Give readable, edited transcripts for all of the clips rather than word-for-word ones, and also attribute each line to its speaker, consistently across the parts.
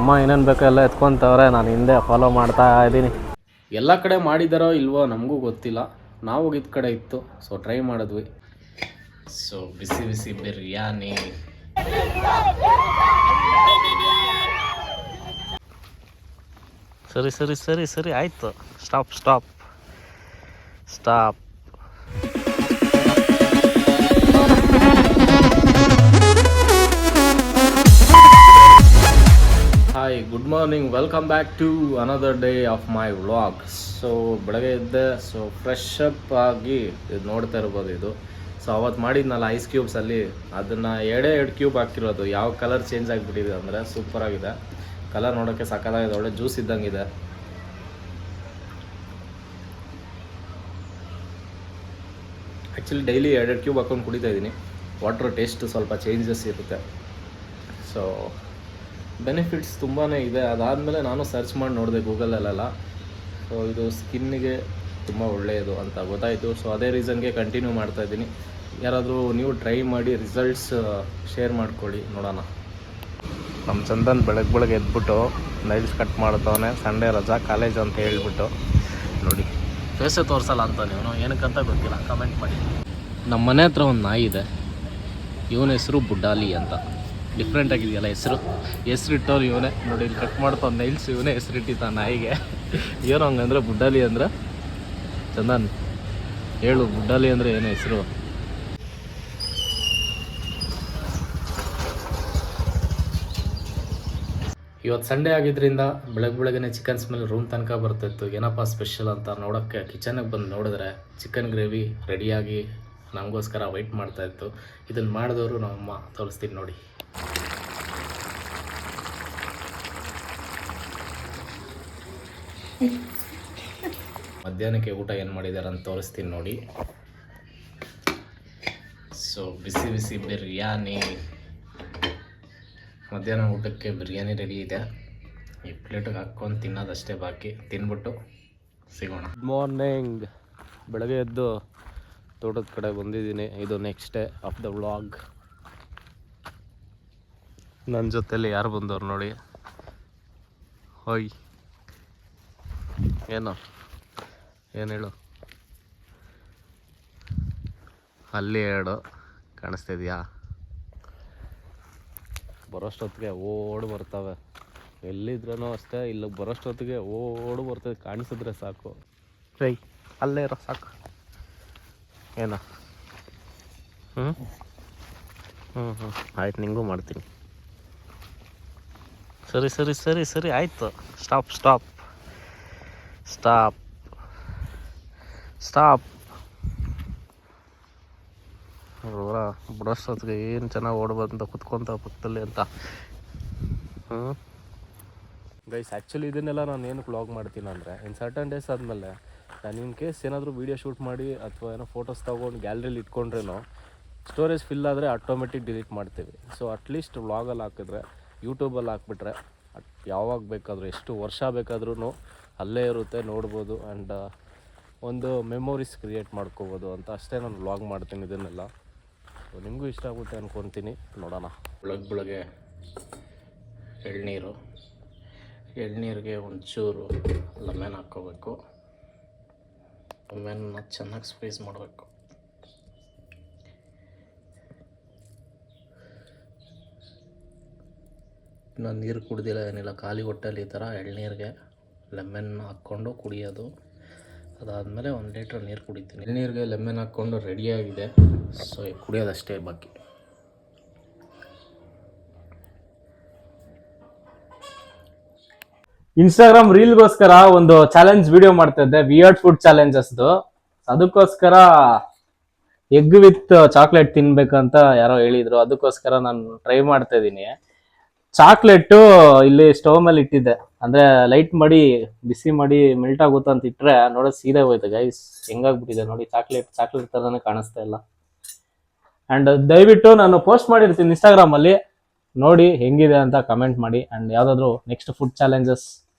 Speaker 1: ಅಮ್ಮ ಏನೇನು ಬೇಕೋ ಎಲ್ಲ ಎತ್ಕೊಂತವ್ರೆ, ನಾನು ಹಿಂದೆ ಫಾಲೋ ಮಾಡ್ತಾ ಇದ್ದೀನಿ. ಎಲ್ಲ ಕಡೆ ಮಾಡಿದಾರೋ ಇಲ್ವೋ ನಮಗೂ ಗೊತ್ತಿಲ್ಲ, ನಾವು ಹೋಗಿದ್ದ ಕಡೆ ಇತ್ತು, ಸೊ ಟ್ರೈ ಮಾಡಿದ್ವಿ. ಸೊ ಬಿಸಿ ಬಿಸಿ ಬಿರಿಯಾನಿ. ಸರಿ ಸರಿ ಸರಿ ಸರಿ ಆಯಿತು. Stop stop stop. Hi, good morning, welcome back to another day of my vlog. So ಬೆಳಗ್ಗೆ ಇದ್ದೆ, ಸೊ ಫ್ರೆಶ್ ಅಪ್ ಆಗಿ ಇದು ನೋಡ್ತಾ ಇರ್ಬೋದು. ಇದು ಸೊ ಅವತ್ತು ಮಾಡಿದ್ನಲ್ಲ ಐಸ್ ಕ್ಯೂಬ್ಸಲ್ಲಿ, ಅದನ್ನು ಎರಡು ಕ್ಯೂಬ್ ಹಾಕಿರೋದು. ಯಾವ ಕಲರ್ ಚೇಂಜ್ ಆಗಿಬಿಟ್ಟಿದೆ ಅಂದರೆ ಸೂಪರಾಗಿದೆ. ಕಲರ್ ನೋಡೋಕ್ಕೆ ಸಕ್ಕತ್ತಾಗಿದೆ, ಒಳ್ಳೆ ಜ್ಯೂಸ್ ಇದ್ದಂಗಿದೆ. ಆ್ಯಕ್ಚುಲಿ ಡೈಲಿ ಎರಡು ಕ್ಯೂಬ್ ಹಾಕೊಂಡು ಕುಡಿತಾ ಇದ್ದೀನಿ. ವಾಟ್ರ್ ಟೇಸ್ಟ್ ಸ್ವಲ್ಪ ಚೇಂಜಸ್ ಇರುತ್ತೆ. ಸೊ ಬೆನಿಫಿಟ್ಸ್ ತುಂಬಾ ಇದೆ. ಅದಾದಮೇಲೆ ನಾನು ಸರ್ಚ್ ಮಾಡಿ ನೋಡಿದೆ ಗೂಗಲಲ್ಲೆಲ್ಲ. ಸೊ ಇದು ಸ್ಕಿನ್ನಿಗೆ ತುಂಬ ಒಳ್ಳೆಯದು ಅಂತ ಗೊತ್ತಾಯಿತು. ಸೊ ಅದೇ ರೀಸನ್ಗೆ ಕಂಟಿನ್ಯೂ ಮಾಡ್ತಾಯಿದ್ದೀನಿ. ಯಾರಾದರೂ ನೀವು ಟ್ರೈ ಮಾಡಿ ರಿಸಲ್ಟ್ಸ್ ಶೇರ್ ಮಾಡ್ಕೊಳ್ಳಿ, ನೋಡೋಣ. ನಮ್ಮ ಚಂದನ್ ಬೆಳಗ್ಗೆ ಎದ್ಬಿಟ್ಟು ನೈಲ್ಸ್ ಕಟ್ ಮಾಡ್ತವನೆ. ಸಂಡೇ ರಜಾ, ಕಾಲೇಜ್ ಅಂತ ಹೇಳ್ಬಿಟ್ಟು ನೋಡಿ. ಫೇಸೇ ತೋರಿಸಲ್ಲ ಅಂತ ನೀವು ಏನಕ್ಕಂತ ಗೊತ್ತಿಲ್ಲ, ಕಮೆಂಟ್ ಮಾಡಿ. ನಮ್ಮ ಮನೆ ಹತ್ರ ಒಂದು ನಾಯಿ ಇದೆ, ಇವನ ಹೆಸರು ಬುಡ್ಡಾಲಿ ಅಂತ. ಡಿಫ್ರೆಂಟ್ ಆಗಿದೆಯಲ್ಲ ಹೆಸರಿಟ್ಟವ್ರು ಇವನೇ ನೋಡಿ. ಇಲ್ಲಿ ಕಟ್ ಮಾಡ್ತಾವ ನೈಲ್ಸ್, ಇವನೇ ಹೆಸರಿಟ್ಟಿದ್ದ ನಾಯಿಗೆ. ಏನು ಹಂಗಂದ್ರೆ ಬುಡ್ಡಾಲಿ ಅಂದ್ರೆ. ಚಂದನ್ ಹೇಳು, ಬುಡ್ಡಾಲಿ ಅಂದರೆ ಏನು ಹೆಸರು? ಇವತ್ತು ಸಂಡೇ ಆಗಿದ್ದರಿಂದ ಬೆಳಗ್ಗೆ ಚಿಕನ್ ಸ್ಮೆಲ್ ರೂಮ್ ತನಕ ಬರ್ತಾಯಿತ್ತು. ಏನಪ್ಪ ಸ್ಪೆಷಲ್ ಅಂತ ನೋಡೋಕ್ಕೆ ಕಿಚನಿಗೆ ಬಂದು ನೋಡಿದ್ರೆ ಚಿಕನ್ ಗ್ರೇವಿ ರೆಡಿಯಾಗಿ ನಮಗೋಸ್ಕರ ವೆಯ್ಟ್ ಮಾಡ್ತಾಯಿತ್ತು. ಇದನ್ನು ಮಾಡಿದವರು ನಮ್ಮಮ್ಮ, ತೋರಿಸ್ತೀನಿ ನೋಡಿ. ಮಧ್ಯಾಹ್ನಕ್ಕೆ ಊಟ ಏನು ಮಾಡಿದ್ದಾರೆ ಅಂತ ತೋರಿಸ್ತೀನಿ ನೋಡಿ. ಸೊ ಬಿಸಿ ಬಿಸಿ ಬಿರಿಯಾನಿ. ಮಧ್ಯಾಹ್ನ ಊಟಕ್ಕೆ ಬಿರಿಯಾನಿ ರೆಡಿ ಇದೆ. ಈ ಪ್ಲೇಟಿಗೆ ಹಾಕ್ಕೊಂಡು ತಿನ್ನೋದಷ್ಟೇ ಬಾಕಿ. ತಿನ್ಬಿಟ್ಟು ಸಿಗೋಣ. Good morning. ಬೆಳಗ್ಗೆ ಎದ್ದು ತೋಟದ ಕಡೆ ಬಂದಿದ್ದೀನಿ. ಇದು next day of the vlog. ನನ್ನ ಜೊತೆಲಿ ಯಾರು ಬಂದವ್ರು ನೋಡಿ. ಹೋಯ್, ಏನು ಹೇಳು? ಅಲ್ಲಿ ಹೇಳು, ಕಾಣಿಸ್ತಿದ್ಯಾ? ಬರೋಷ್ಟೊತ್ತಿಗೆ ಓಡು ಬರ್ತವೆ. ಎಲ್ಲಿದ್ರೂ ಅಷ್ಟೇ, ಇಲ್ಲಿ ಬರೋಷ್ಟೊತ್ತಿಗೆ ಓಡು ಬರ್ತದೆ. ಕಾಣಿಸಿದ್ರೆ ಸಾಕು. ರೈ ಅಲ್ಲೇ ಇರೋ ಸಾಕು. ಏನ? ಹ್ಞೂ ಆಯ್ತು, ನಿಂಗೂ ಮಾಡ್ತೀನಿ. ಸರಿ ಸರಿ ಸರಿ ಸರಿ ಆಯಿತು. Stop stop stop stop. ಬಿಡೋಷ್ಟೊತ್ತಿಗೆ ಏನು ಚೆನ್ನಾಗಿ ಓಡ್ಬಂತ ಕುತ್ಕೊತ ಪಕ್ಕದಲ್ಲಿ ಅಂತ. ಗೈಸ್, ಆ್ಯಕ್ಚುಲಿ ಇದನ್ನೆಲ್ಲ ನಾನು ಏನಕ್ಕೆ ವ್ಲಾಗ್ ಮಾಡ್ತೀನಿ ಅಂದರೆ, ಇನ್ನು ಸರ್ಟನ್ ಡೇಸ್ ಆದಮೇಲೆ ನಾನು ಇನ್ ಕೇಸ್ ಏನಾದರೂ ವೀಡಿಯೋ ಶೂಟ್ ಮಾಡಿ ಅಥವಾ ಏನೋ ಫೋಟೋಸ್ ತೊಗೊಂಡು ಗ್ಯಾಲರಿಲಿ ಇಟ್ಕೊಂಡ್ರೇನೋ ಸ್ಟೋರೇಜ್ ಫಿಲ್ ಆದರೆ ಆಟೋಮೆಟಿಕ್ ಡಿಲೀಟ್ ಮಾಡ್ತೀವಿ. ಸೊ ಅಟ್ಲೀಸ್ಟ್ ವ್ಲಾಗಲ್ಲಿ ಹಾಕಿದ್ರೆ, ಯೂಟ್ಯೂಬಲ್ಲಿ ಹಾಕ್ಬಿಟ್ರೆ ಯಾವಾಗ ಬೇಕಾದರೂ, ಎಷ್ಟು ವರ್ಷ ಬೇಕಾದ್ರೂ ಅಲ್ಲೇ ಇರುತ್ತೆ, ನೋಡ್ಬೋದು. ಆ್ಯಂಡ್ ಒಂದು ಮೆಮೊರೀಸ್ ಕ್ರಿಯೇಟ್ ಮಾಡ್ಕೋಬೋದು ಅಂತ ಅಷ್ಟೇ ನಾನು ವ್ಲಾಗ್ ಮಾಡ್ತೀನಿ ಇದನ್ನೆಲ್ಲ. ಸೊ ನಿಮಗೂ ಇಷ್ಟ ಆಗುತ್ತೆ ಅಂದ್ಕೊತೀನಿ, ನೋಡೋಣ. ಬೆಳಗ್ಗೆ ಎಳ್ನೀರಿಗೆ ಒಂಚೂರು ಲೆಮನ್ ಹಾಕ್ಕೋಬೇಕು. ಲೆಮನ್ನ ಚೆನ್ನಾಗಿ ಸ್ಕ್ವೀಸ್ ಮಾಡಬೇಕು. ನಾನು ನೀರು ಕುಡ್ದಿಲ್ಲ, ಏನಿಲ್ಲ, ಖಾಲಿ ಹೊಟ್ಟೆಲಿ ಈ ಥರ ಎಳ್ನೀರಿಗೆ ಲೆಮನ್ ಹಾಕ್ಕೊಂಡು ಕುಡಿಯೋದು. ಅದಾದಮೇಲೆ 1 ಲೀಟ್ರ್ ನೀರು ಕುಡಿತೀನಿ. ಎಳ್ನೀರಿಗೆ ಲೆಮನ್ ಹಾಕ್ಕೊಂಡು ರೆಡಿಯಾಗಿದೆ. ಸೊ ಕುಡಿಯೋದಷ್ಟೇ ಬಾಕಿ. ಇನ್ಸ್ಟಾಗ್ರಾಮ್ ರೀಲ್ಗೋಸ್ಕರ ಒಂದು ಚಾಲೆಂಜ್ ವಿಡಿಯೋ ಮಾಡ್ತಾ ಇದ್ದೆ, ವಿಯರ್ಡ್ ಫುಡ್ ಚಾಲೆಂಜಸ್ದು. ಅದಕ್ಕೋಸ್ಕರ ಎಗ್ ವಿತ್ ಚಾಕ್ಲೇಟ್ ತಿನ್ಬೇಕಂತ ಯಾರೋ ಹೇಳಿದ್ರು. ಅದಕ್ಕೋಸ್ಕರ ನಾನು ಟ್ರೈ ಮಾಡ್ತಾ ಇದ್ದೀನಿ. ಚಾಕ್ಲೇಟು ಇಲ್ಲಿ ಸ್ಟವ್ ಮೇಲೆ ಇಟ್ಟಿದ್ದೆ, ಅಂದರೆ ಲೈಟ್ ಮಾಡಿ ಬಿಸಿ ಮಾಡಿ ಮೆಲ್ಟ್ ಆಗುತ್ತೆ ಅಂತ ಇಟ್ಟರೆ ನೋಡೋದು ಸೀದಾ ಹೋಯ್ತು ಗೈಸ್. ಹೆಂಗಾಗ್ಬಿಟ್ಟಿದೆ ನೋಡಿ, ಚಾಕ್ಲೇಟ್ ಥರನೇ ಕಾಣಿಸ್ತಾ ಇಲ್ಲ. ಆ್ಯಂಡ್ ದಯವಿಟ್ಟು ನಾನು ಪೋಸ್ಟ್ ಮಾಡಿರ್ತೀನಿ ಇನ್ಸ್ಟಾಗ್ರಾಮಲ್ಲಿ, ನೋಡಿ ಹೆಂಗಿದೆ ಅಂತ ಕಮೆಂಟ್ ಮಾಡಿ. ಆ್ಯಂಡ್ ಯಾವುದಾದ್ರೂ ನೆಕ್ಸ್ಟ್ ಫುಡ್ ಚಾಲೆಂಜಸ್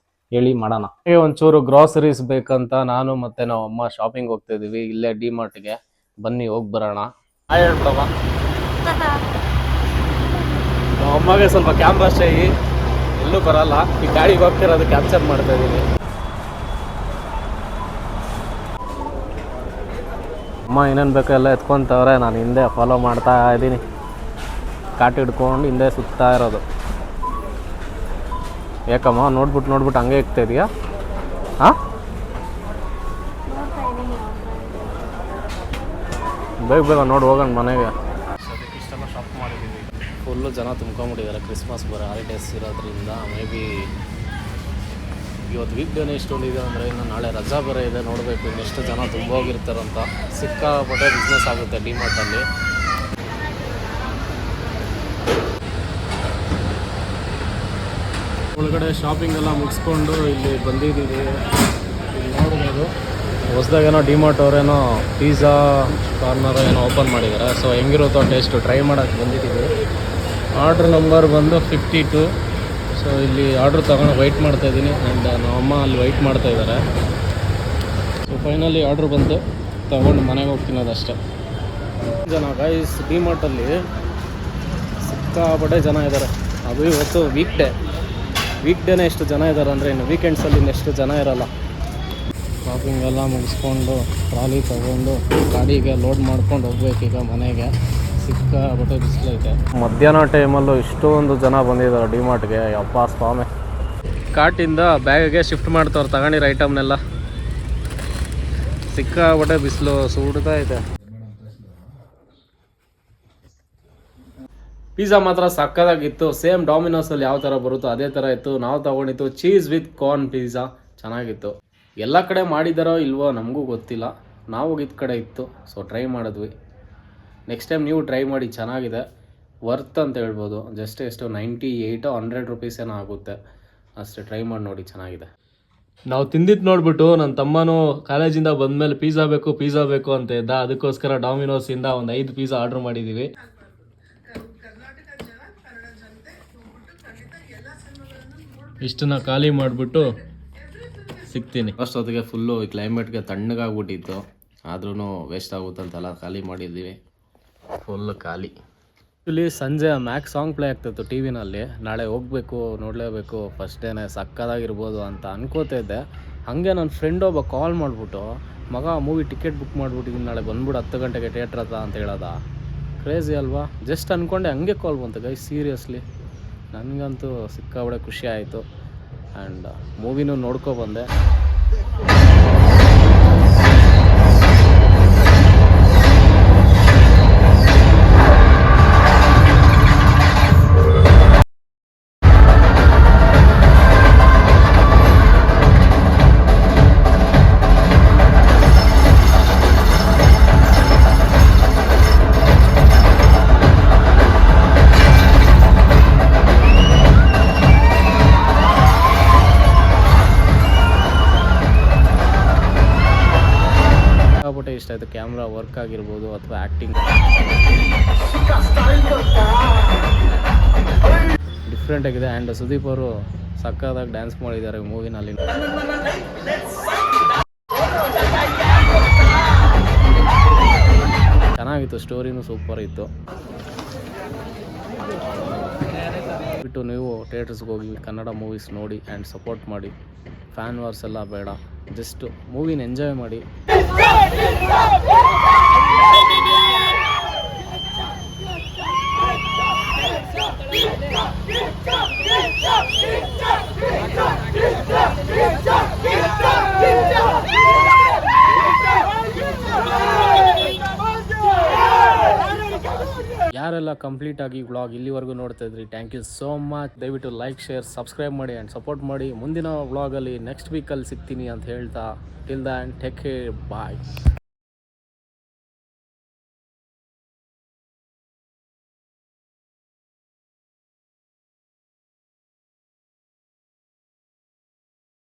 Speaker 1: ಹೇಳಿ, ಮಾಡೋಣ. ಒಂಚೂರು ಗ್ರಾಸರೀಸ್ ಬೇಕಂತ ನಾನು ಮತ್ತು ನಾವು ಅಮ್ಮ ಶಾಪಿಂಗ್ ಹೋಗ್ತಾ ಇದ್ದೀವಿ, ಇಲ್ಲೇ ಡಿಮಾರ್ಟ್ಗೆ. ಬನ್ನಿ ಹೋಗಿ ಬರೋಣ. ಹೇಳ್ಬಿಡಮ್ಮ, ಅಮ್ಮಗೆ ಸ್ವಲ್ಪ ಕ್ಯಾಮ್ರಾ ಶೈ. ಎಲ್ಲೂ ಬರಲ್ಲ. ಈ ಗಾಡಿಗೆ ಹೋಗ್ತಿರೋದು ಕ್ಯಾಪ್ಚರ್ ಮಾಡ್ತಾ ಇದ್ದೀನಿ. ಅಮ್ಮ ಏನೇನು ಬೇಕೋ ಎಲ್ಲ ಎತ್ಕೊತವ್ರೆ, ನಾನು ಹಿಂದೆ ಫಾಲೋ ಮಾಡ್ತಾ ಇದ್ದೀನಿ. ಕಾಟಿ ಹಿಡ್ಕೊಂಡು ಹಿಂದೆ ಸುತ್ತಾ ಇರೋದು. ಯಾಕಮ್ಮ ನೋಡ್ಬಿಟ್ಟು ಹಂಗೆ ಇಕ್ತಾ ಇದೆಯಾ? ಹಾಂ, ಬೇಗ ನೋಡಿ ಹೋಗೋಣ ಮನೆಗೆ. ಅದಕ್ಕೆ ಇಷ್ಟೆಲ್ಲ ಶಾಪ್ ಮಾಡಿದ್ದೀವಿ. ಫುಲ್ಲು ಜನ ತುಂಬ್ಕೊಂಬಿಟ್ಟಿದ್ದಾರೆ. ಕ್ರಿಸ್ಮಸ್ ಹಾಲಿಡೇಸ್ ಇರೋದ್ರಿಂದ ಮೇ ಬಿ ಇವತ್ತು ವೀಕ್ ಡೇನೇ ಇಷ್ಟೊಂದಿದೆ ಅಂದರೆ ಇನ್ನು ನಾಳೆ ರಜಾ ಬೇರೆ ಇದೆ. ನೋಡಬೇಕು ಇನ್ನೆಷ್ಟು ಜನ ತುಂಬೋಗಿರ್ತಾರಂತ. ಸಿಕ್ಕಾಪಟ್ಟೆ ಬಿಸ್ನೆಸ್ ಆಗುತ್ತೆ ಡಿಮಾರ್ಟಲ್ಲಿ. ಒಳಗಡೆ ಶಾಪಿಂಗ್ ಎಲ್ಲ ಮುಗಿಸ್ಕೊಂಡು ಇಲ್ಲಿ ಬಂದಿದ್ದೀವಿ. ಇಲ್ಲಿ ನೋಡ್ಬೋದು ಹೊಸದಾಗೇನೋ ಡಿಮಾರ್ಟ್ ಅವರೇನೋ ಪಿಜ್ಜಾ ಕಾರ್ನರ್ ಏನೋ ಓಪನ್ ಮಾಡಿದ್ದಾರೆ. ಸೊ ಹೆಂಗಿರುತ್ತೋ ಟೇಸ್ಟು ಟ್ರೈ ಮಾಡೋಕ್ಕೆ ಬಂದಿದ್ದೀವಿ. ಆರ್ಡ್ರ್ ನಂಬರ್ ಬಂದು 52. ಸೊ ಇಲ್ಲಿ ಆರ್ಡ್ರ್ ತೊಗೊಂಡು ವೆಯ್ಟ್ ಮಾಡ್ತಾಯಿದ್ದೀನಿ. ಆ್ಯಂಡ್ ನಮ್ಮಮ್ಮ ಅಲ್ಲಿ ವೆಯ್ಟ್ ಮಾಡ್ತಾಯಿದ್ದಾರೆ. ಸೊ ಫೈನಲಿ ಆರ್ಡ್ರ್ ಬಂತು, ತೊಗೊಂಡು ಮನೆಗೆ ಹೋಗ್ತಿನ್ನೋದಷ್ಟೇ. ಜನ ಗೈಸ್ ಡಿಮಾರ್ಟಲ್ಲಿ ಸಿಕ್ಕಾಪಟ್ಟೆ ಜನ ಇದ್ದಾರೆ. ಅದು ಇವತ್ತು ವೀಕ್ ಡೇನೇ ಎಷ್ಟು ಜನ ಇದ್ದಾರೆ ಅಂದರೆ ಇನ್ನು ವೀಕೆಂಡ್ಸಲ್ಲಿ ಇನ್ನೆಷ್ಟು ಜನ ಇರೋಲ್ಲ. ಶಾಪಿಂಗ್ ಎಲ್ಲ ಮುಗಿಸ್ಕೊಂಡು ಟ್ರಾಲಿ ತೊಗೊಂಡು ಗಾಡಿಗೆ ಲೋಡ್ ಮಾಡ್ಕೊಂಡು ಹೋಗ್ಬೇಕೀಗ ಮನೆಗೆ. ಸಿಕ್ಕಾಪಟ್ಟೆ ಬಿಸಿಲೈತೆ. ಮಧ್ಯಾಹ್ನ ಟೈಮಲ್ಲೂ ಇಷ್ಟೊಂದು ಜನ ಬಂದಿದ್ದಾರೆ ಡಿಮಾರ್ಟ್ಗೆ. ಯಪ್ಪ ಸ್ವಾಮಿ. ಕಾರ್ಟಿಂದ ಬ್ಯಾಗಿಗೆ ಶಿಫ್ಟ್ ಮಾಡ್ತವ್ರು ತಗೊಂಡಿರೋ ಐಟಮ್ನೆಲ್ಲ. ಸಿಕ್ಕಾಪಟ್ಟೆ ಬಿಸಿಲು ಸುಡ್ತಾ ಇದೆ. ಪಿಜ್ಜಾ ಮಾತ್ರ ಸಕ್ಕದಾಗಿತ್ತು. ಸೇಮ್ ಡಾಮಿನೋಸಲ್ಲಿ ಯಾವ ಥರ ಬರುತ್ತೋ ಅದೇ ಥರ ಇತ್ತು. ನಾವು ತೊಗೊಂಡಿತ್ತು ಚೀಸ್ ವಿತ್ ಕಾರ್ನ್ ಪಿಜ್ಜಾ. ಚೆನ್ನಾಗಿತ್ತು. ಎಲ್ಲ ಕಡೆ ಮಾಡಿದಾರೋ ಇಲ್ವೋ ನಮಗೂ ಗೊತ್ತಿಲ್ಲ. ನಾವು ಹೋಗಿದ್ದ ಕಡೆ ಇತ್ತು, ಸೊ ಟ್ರೈ ಮಾಡಿದ್ವಿ. ನೆಕ್ಸ್ಟ್ ಟೈಮ್ ನೀವು ಟ್ರೈ ಮಾಡಿ, ಚೆನ್ನಾಗಿದೆ. ವರ್ತ್ ಅಂತ ಹೇಳ್ಬೋದು. ಜಸ್ಟ್ ಎಷ್ಟು 98 100 ರುಪೀಸ್ ಏನೋ ಆಗುತ್ತೆ ಅಷ್ಟೇ. ಟ್ರೈ ಮಾಡಿ ನೋಡಿ, ಚೆನ್ನಾಗಿದೆ. ನಾವು ತಿಂದಿದ್ದು ನೋಡಿಬಿಟ್ಟು ನನ್ನ ತಮ್ಮನೂ ಕಾಲೇಜಿಂದ ಬಂದಮೇಲೆ ಪಿಜ್ಜಾ ಬೇಕು ಅಂತ ಇದ್ದ. ಅದಕ್ಕೋಸ್ಕರ ಡಾಮಿನೋಸಿಂದ ಒಂದು 5 ಪಿಜ್ಜಾ ಆರ್ಡ್ರ್ ಮಾಡಿದ್ದೀವಿ. ಇಷ್ಟನ್ನ ಖಾಲಿ ಮಾಡಿಬಿಟ್ಟು ಸಿಗ್ತೀನಿ. ಅಷ್ಟೊತ್ತಿಗೆ ಫುಲ್ಲು ಕ್ಲೈಮೇಟ್ಗೆ ತಣ್ಣಗಾಗ್ಬಿಟ್ಟಿತ್ತು. ಆದ್ರೂ ವೇಸ್ಟ್ ಆಗುತ್ತಂತೆಲ್ಲ ಖಾಲಿ ಮಾಡಿದ್ದೀವಿ. ಫುಲ್ಲು ಖಾಲಿ. ಇಲ್ಲಿ ಸಂಜೆ ಮ್ಯಾಕ್ಸ್ ಸಾಂಗ್ ಪ್ಲೇ ಆಗ್ತಿತ್ತು ಟಿ ವಿನಲ್ಲಿ. ನಾಳೆ ಹೋಗಬೇಕು, ನೋಡಲೇಬೇಕು, ಫಸ್ಟ್ ಡೇನೇ ಸಕ್ಕದಾಗಿರ್ಬೋದು ಅಂತ ಅನ್ಕೋತಾ ಇದ್ದೆ. ಹಾಗೆ ನನ್ನ ಫ್ರೆಂಡ್ ಒಬ್ಬ ಕಾಲ್ ಮಾಡಿಬಿಟ್ಟು, ಮಗ ಮೂವಿ ಟಿಕೆಟ್ ಬುಕ್ ಮಾಡಿಬಿಟ್ಟಿದ್ದೀನಿ, ನಾಳೆ ಬಂದ್ಬಿಡು 10 ಗಂಟೆಗೆ ಥಿಯೇಟ್ರ್ ಹತ್ರ ಅಂತ ಹೇಳೋದ. ಕ್ರೇಜಿ ಅಲ್ವಾ? ಜಸ್ಟ್ ಅಂದ್ಕೊಂಡೆ, ಹಂಗೆ ಕಾಲ್ ಬಂತು ಗೈ. ಸೀರಿಯಸ್ಲಿ ನನಗಂತೂ ಸಿಕ್ಕಾಬಡೆ ಖುಷಿ ಆಯಿತು. ಆ್ಯಂಡ್ ಮೂವಿನೂ ನೋಡ್ಕೊಬಂದೆ. ಇಷ್ಟ ಆಯಿತು. ಕ್ಯಾಮ್ರಾ ವರ್ಕ್ ಆಗಿರ್ಬೋದು ಅಥವಾ ಆ್ಯಕ್ಟಿಂಗ್ ಡಿಫ್ರೆಂಟ್ ಆಗಿದೆ. ಆ್ಯಂಡ್ ಸುದೀಪ್ ಅವರು ಸಕ್ಕದಾಗಿ ಡ್ಯಾನ್ಸ್ ಮಾಡಿದ್ದಾರೆ ಮೂವಿನಲ್ಲಿ. ಚೆನ್ನಾಗಿತ್ತು. ಸ್ಟೋರಿನೂ ಸೂಪರ್ ಇತ್ತು. ಬಿಟ್ಟು ನೀವು ಥಿಯೇಟರ್ಸ್ಗೆ ಹೋಗಿ ಕನ್ನಡ ಮೂವೀಸ್ ನೋಡಿ ಆ್ಯಂಡ್ ಸಪೋರ್ಟ್ ಮಾಡಿ. ಫ್ಯಾನ್ ವಾರ್ಸ್ ಎಲ್ಲ ಬೇಡ, ಜಸ್ಟ್ ಮೂವಿನ ಎಂಜಾಯ್ ಮಾಡಿ. ಯಾರೆಲ್ಲ ಕಂಪ್ಲೀಟ್ ಆಗಿ ವ್ಲಾಗ್ ಇಲ್ಲಿವರೆಗೂ ನೋಡ್ತಾ ಇದ್ರಿ, ಥ್ಯಾಂಕ್ ಯು ಸೋ ಮಚ್. ದಯವಿಟ್ಟು ಲೈಕ್, ಶೇರ್, ಸಬ್ಸ್ಕ್ರೈಬ್ ಮಾಡಿ ಆ್ಯಂಡ್ ಸಪೋರ್ಟ್ ಮಾಡಿ. ಮುಂದಿನ ವ್ಲಾಗಲ್ಲಿ ನೆಕ್ಸ್ಟ್ ವೀಕಲ್ಲಿ ಸಿಗ್ತೀನಿ ಅಂತ ಹೇಳ್ತಾ, ಟಿಲ್ ದನ್ ಟೇಕ್ ಕೇರ್, ಬಾಯ್.